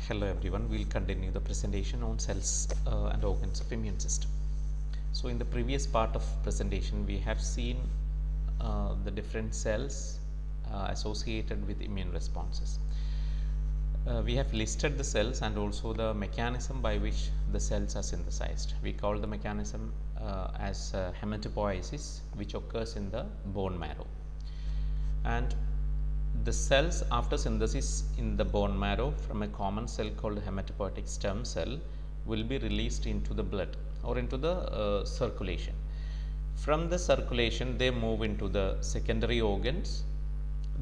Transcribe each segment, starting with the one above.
Hello everyone, we'll continue the presentation on cells and organs of immune system. So in the previous part of presentation we have seen the different cells associated with immune responses. We have listed the cells and also the mechanism by which the cells are synthesized. We call the mechanism as hematopoiesis, which occurs in the bone marrow. And the cells after synthesis in the bone marrow from a common cell called hematopoietic stem cell will be released into the blood or into the circulation. From the circulation they move into the secondary organs.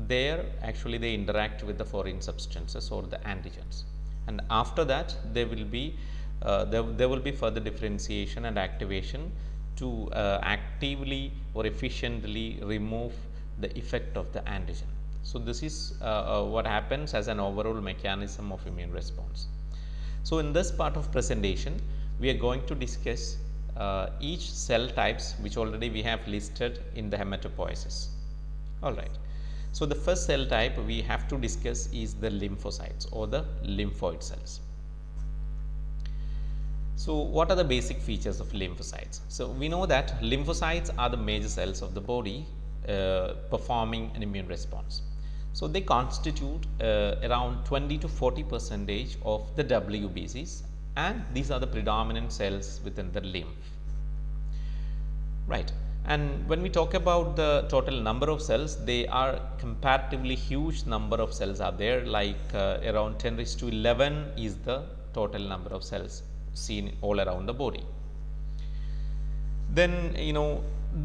There actually they interact with the foreign substances or the antigens, and after that there will be further differentiation and activation to actively or efficiently remove the effect of the antigen. So this is what happens as an overall mechanism of immune response. So in this part of presentation we are going to discuss each cell types which already we have listed in the hematopoiesis. All right. So the first cell type we have to discuss is the lymphocytes or the lymphoid cells. So what are the basic features of lymphocytes? So we know that lymphocytes are the major cells of the body performing an immune response. So they constitute around 20 to 40% of the WBCs, and these are the predominant cells within the lymph. Right. And when we talk about the total number of cells, they are comparatively huge number of cells are there, like around 10 raised to 11 is the total number of cells seen all around the body. Then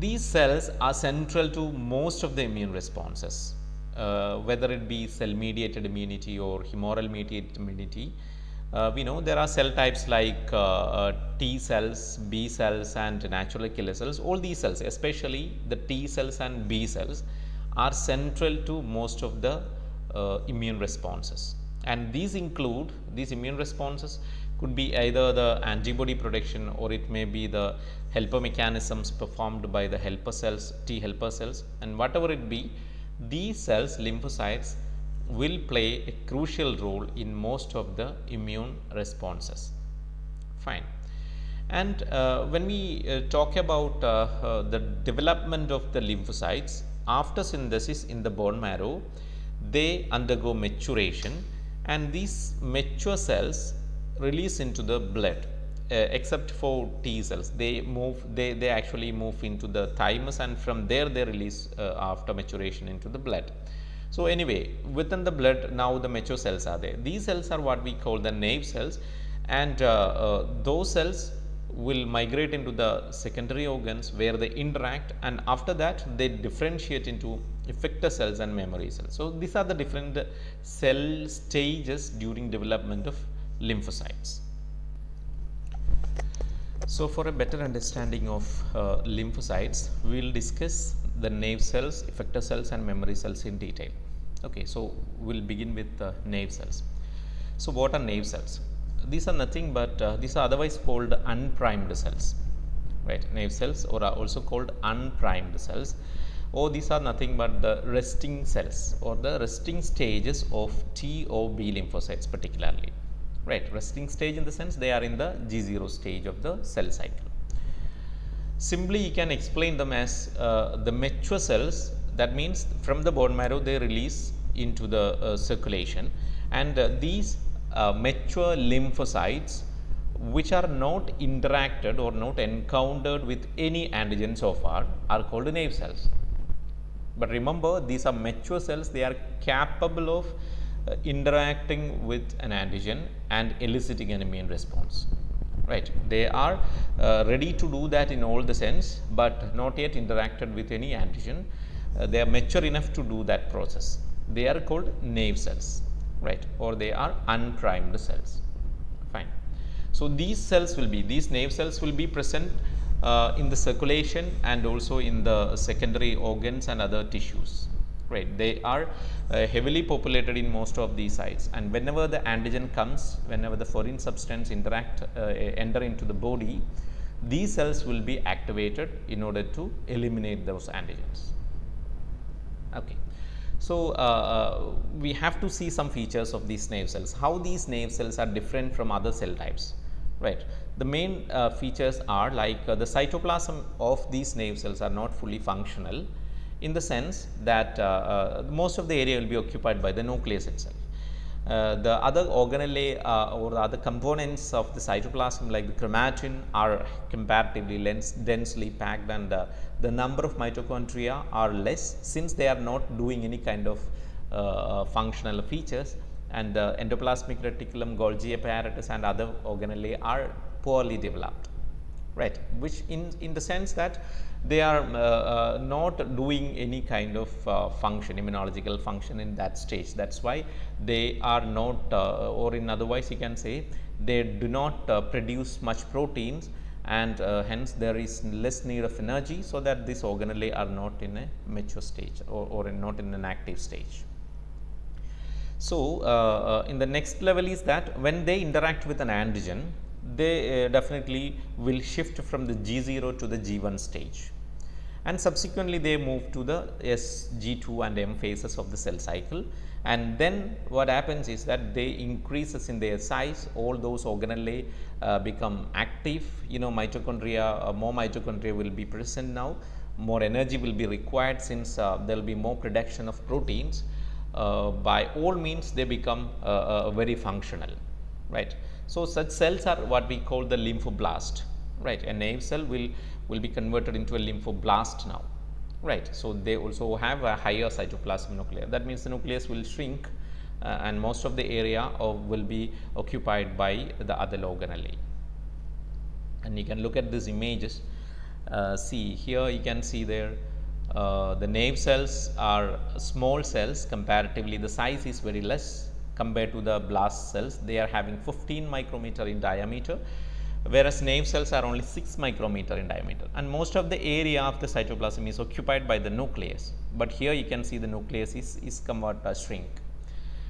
these cells are central to most of the immune responses, whether it be cell mediated immunity or humoral mediated immunity. We know there are cell types like T cells, B cells and natural killer cells. All these cells, especially the T cells and B cells, are central to most of the immune responses, and these immune responses could be either the antibody production or it may be the helper mechanisms performed by the helper cells, T helper cells, and whatever it be, these cells, lymphocytes, will play a crucial role in most of the immune responses. Fine. And when we talk about the development of the lymphocytes after synthesis in the bone marrow, they undergo maturation, and these mature cells release into the blood. Except for T cells, they actually move into the thymus, and from there they release after maturation into the blood. So anyway, within the blood now the mature cells are there. These cells are what we call the naive cells, and those cells will migrate into the secondary organs where they interact, and after that they differentiate into effector cells and memory cells. So these are the different cell stages during development of lymphocytes. So for a better understanding of lymphocytes, we will discuss the naive cells, effector cells and memory cells in detail. Okay, so we will begin with the naive cells. So what are naive cells? These are nothing but these are otherwise called unprimed cells, right? Naive cells, or are also called unprimed cells, or these are nothing but the resting cells or the resting stages of T or B lymphocytes particularly. Right, resting stage in the sense they are in the G0 stage of the cell cycle. Simply you can explain them as the mature cells. That means from the bone marrow they release into the circulation, and these mature lymphocytes which are not interacted or not encountered with any antigen so far are called naive cells. But remember, these are mature cells, they are capable of interacting with an antigen and eliciting an immune response, right? They are ready to do that in all the sense, but not yet interacted with any antigen. They are mature enough to do that process. They are called naive cells, right? Or they are unprimed cells. Fine. So these naive cells will be present in the circulation and also in the secondary organs and other tissues. Right, they are heavily populated in most of these sites, and whenever the antigen comes, whenever the foreign substance enter into the body, these cells will be activated in order to eliminate those antigens. Okay. So, we have to see some features of these nerve cells, how these nerve cells are different from other cell types, right. The main features are like the cytoplasm of these nerve cells are not fully functional, in the sense that most of the area will be occupied by the nucleus itself. The other organelle or the other components of the cytoplasm like the chromatin are comparatively densely packed, and the number of mitochondria are less, since they are not doing any kind of functional features, and the endoplasmic reticulum, Golgi apparatus and other organelle are poorly developed, right, which in the sense that they are not doing any kind of function, immunological function in that stage. That is why they are not or in otherwise you can say they do not produce much proteins, and hence there is less need of energy, so that these organelle are not in a mature stage or not in an active stage. So, in the next level is that when they interact with an antigen, they definitely will shift from the G0 to the G1 stage, and subsequently they move to the S, G2 and M phases of the cell cycle, and then what happens is that they increases in their size, all those organelle become active, mitochondria, more mitochondria will be present now, more energy will be required, since there will be more production of proteins. By all means they become very functional, right. So, such cells are what we call the lymphoblast, right. A nerve cell will be converted into a lymphoblast now, right. So, they also have a higher cytoplasm nucleus, that means the nucleus will shrink and most of the area will be occupied by the other organelle. And you can look at these images, see here you can see there the nerve cells are small cells, comparatively the size is very less compared to the blast cells. They are having 15 micrometer in diameter, whereas nerve cells are only 6 micrometer in diameter, and most of the area of the cytoplasm is occupied by the nucleus, but here you can see the nucleus is somewhat shrink,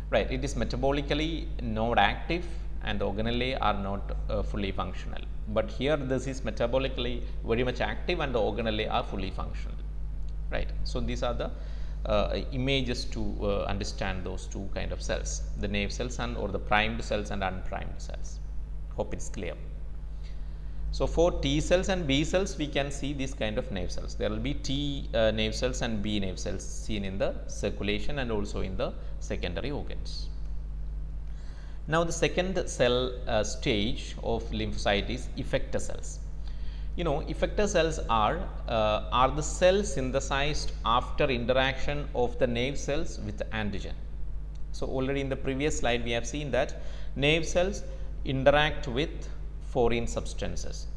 right. It is metabolically not active and the organelle are not fully functional, but here this is metabolically very much active and the organelle are fully functional, right. So, these are the images to understand those two kind of cells, the nerve cells and or the primed cells and unprimed cells. Hope it is clear. So, for T cells and B cells we can see this kind of nerve cells. There will be T nerve cells and B nerve cells seen in the circulation and also in the secondary organs. Now, the second cell stage of lymphocyte is effector cells. Effector cells are the cells synthesized after interaction of the nerve cells with the antigen. So, already in the previous slide we have seen that nerve cells interact with foreign substances,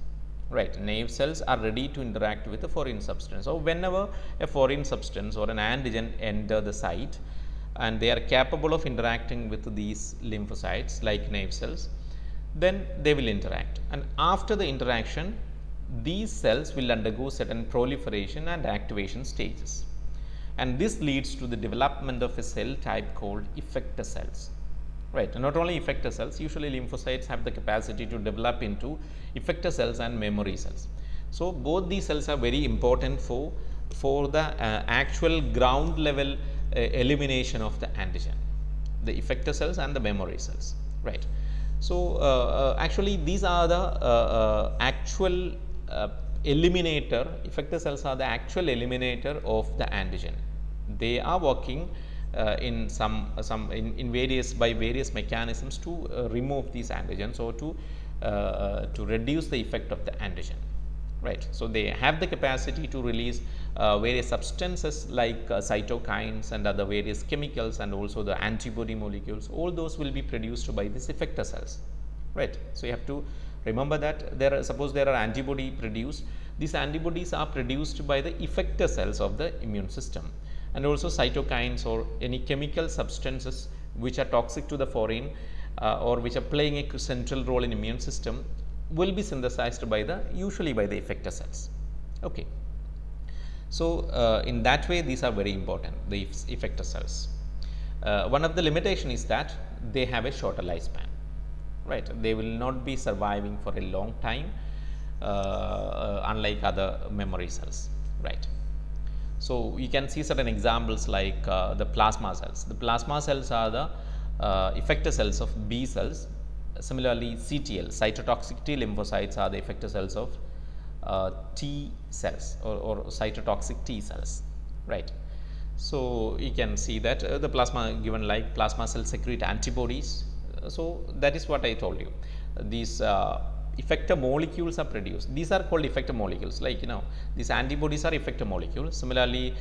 right. Nerve cells are ready to interact with a foreign substance. So, whenever a foreign substance or an antigen enter the site and they are capable of interacting with these lymphocytes like nerve cells, then they will interact, and after the interaction these cells will undergo certain proliferation and activation stages, and this leads to the development of a cell type called effector cells, right. Not only effector cells, usually lymphocytes have the capacity to develop into effector cells and memory cells. So, both these cells are very important for the actual ground level elimination of the antigen, the effector cells and the memory cells, right. So, actually these are the actual eliminator, effector cells are the actual eliminator of the antigen. They are working in in various mechanisms to remove these antigens or to reduce the effect of the antigen, right. So, they have the capacity to release various substances like cytokines and other various chemicals and also the antibody molecules, all those will be produced by these effector cells, right. So, you have to remember that suppose there are antibody produced, these antibodies are produced by the effector cells of the immune system, and also cytokines or any chemical substances which are toxic to the foreign or which are playing a central role in immune system will be synthesized by usually by the effector cells. Okay. So, in that way these are very important, the effector cells. One of the limitation is that they have a shorter lifespan, right. They will not be surviving for a long time unlike other memory cells, right. So you can see certain examples like the plasma cells. The plasma cells are the effector cells of B cells. Similarly, CTL, cytotoxic T lymphocytes, are the effector cells of T cells, or cytotoxic T cells, right. So you can see that the plasma, given like plasma cells secrete antibodies. So that is what I told you. These effector molecules are produced. These are called effector molecules, like these antibodies are effector molecules. Similarly,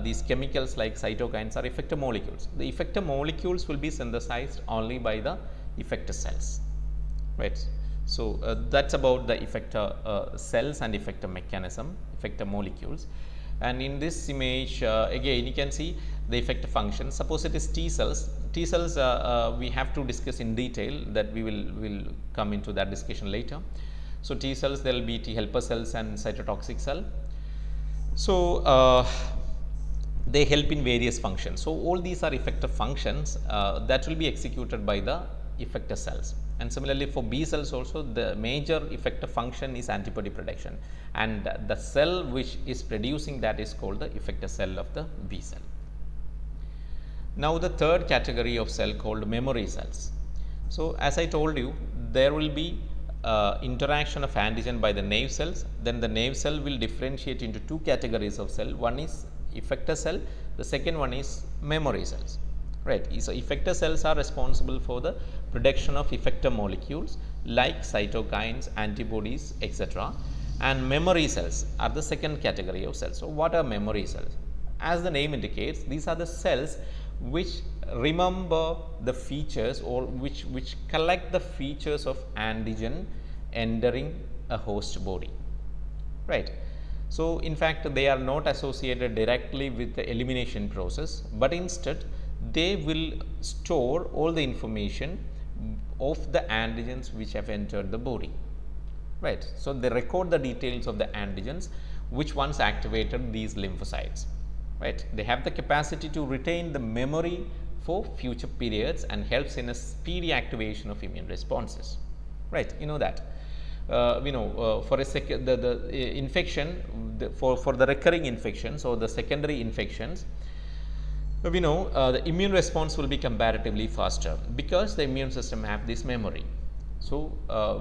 these chemicals like cytokines are effector molecules. The effector molecules will be synthesized only by the effector cells, right. So that's about the effector cells and effector mechanism, effector molecules. And in this image, again you can see the effector function. Suppose it is T cells. T cells we have to discuss in detail, that we will come into that discussion later. So T cells, there will be T helper cells and cytotoxic cell. So they help in various functions. So all these are effector functions that will be executed by the effector cells. And similarly for B cells also, the major effector function is antibody production, and the cell which is producing that is called the effector cell of the B cell. Now the third category of cell called memory cells. So as I told you, there will be interaction of antigen by the naive cells. Then the naive cell will differentiate into two categories of cell. One is effector cell, the second one is memory cells, right. So effector cells are responsible for the production of effector molecules like cytokines, antibodies, etc. And memory cells are the second category of cells. So what are memory cells? As the name indicates, these are the cells which remember the features, or which collect the features of antigen entering a host body, right. So in fact they are not associated directly with the elimination process, but instead they will store all the information of the antigens which have entered the body, right. So they record the details of the antigens which once activated these lymphocytes, right. They have the capacity to retain the memory for future periods and helps in a speedy activation of immune responses, right. You know that for a second the infection, for the recurring infections or the secondary infections, we know the immune response will be comparatively faster because the immune system have this memory. So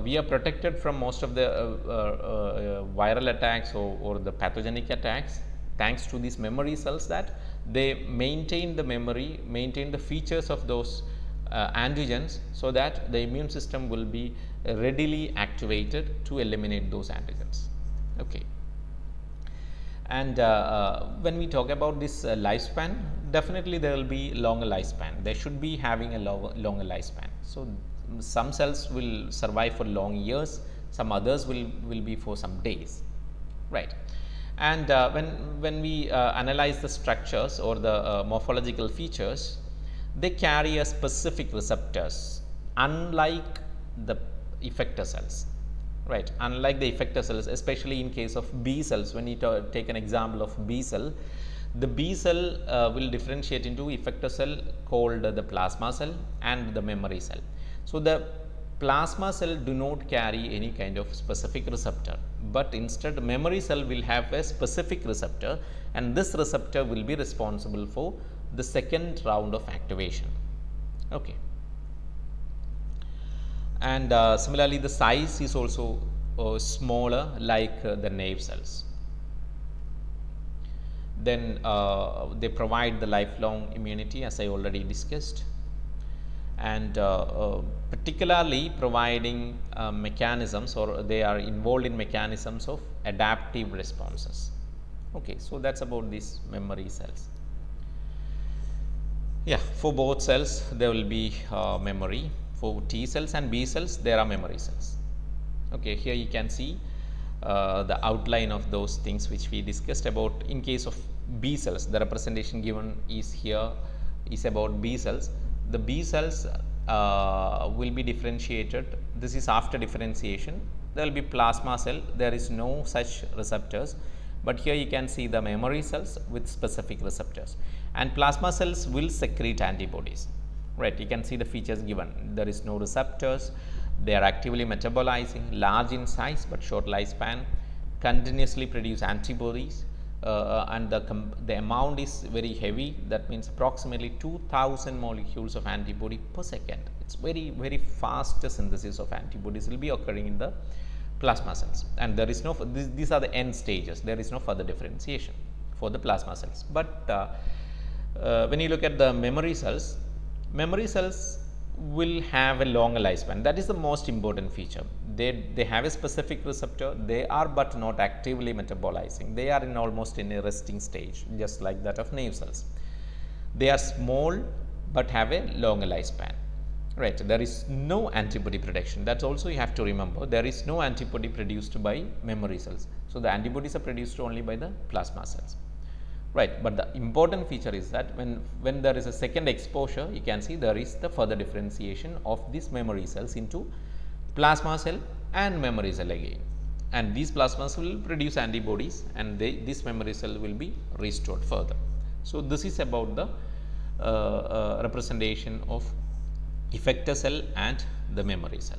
we are protected from most of the viral attacks or the pathogenic attacks thanks to these memory cells, that they maintain the memory, maintain the features of those antigens, so that the immune system will be readily activated to eliminate those antigens. Okay. And when we talk about this lifespan, definitely there will be longer lifespan. They should be having a longer lifespan. So some cells will survive for long years, some others will be for some days, right. And when we analyze the structures or the morphological features, they carry a specific receptors, unlike the effector cells, right. Unlike the effector cells, especially in case of B cells, when you take an example of B cell, the B cell will differentiate into effector cell called the plasma cell and the memory cell. So the plasma cell do not carry any kind of specific receptor, but instead memory cell will have a specific receptor, and this receptor will be responsible for the second round of activation. Okay. And similarly the size is also smaller, like the naive cells. Then they provide the lifelong immunity, as I already discussed, and particularly providing mechanisms, or they are involved in mechanisms of adaptive responses. Okay, so that's about these memory cells. Yeah, for both cells there will be memory. For T cells and B cells, there are memory cells. Okay, here you can see the outline of those things which we discussed about. In case of B cells, the representation given is here is about B cells. The B cells will be differentiated. This is after differentiation. There will be plasma cell. There is no such receptors, but here you can see the memory cells with specific receptors, and plasma cells will secrete antibodies, right. You can see the features given. There is no receptors. They are actively metabolizing, large in size but short lifespan, continuously produce antibodies. and the amount is very heavy. That means approximately 2000 molecules of antibody per second. It's very fast synthesis of antibodies will be occurring in the plasma cells, and there is no these are the end stages. There is no further differentiation for the plasma cells. But when you look at the memory cells will have a longer lifespan. That is the most important feature. They have a specific receptor. They are but not actively metabolizing. They are in almost in a resting stage, just like that of nerve cells. They are small but have a longer lifespan. Right. There is no antibody production. That's also you have to remember. There is no antibody produced by memory cells. So the antibodies are produced only by the plasma cells. Right, but the important feature is that when there is a second exposure, you can see there is the further differentiation of these memory cells into plasma cell and memory cell again, and these plasma cells will produce antibodies, and this memory cell will be restored further. So this is about the representation of effector cell and the memory cell.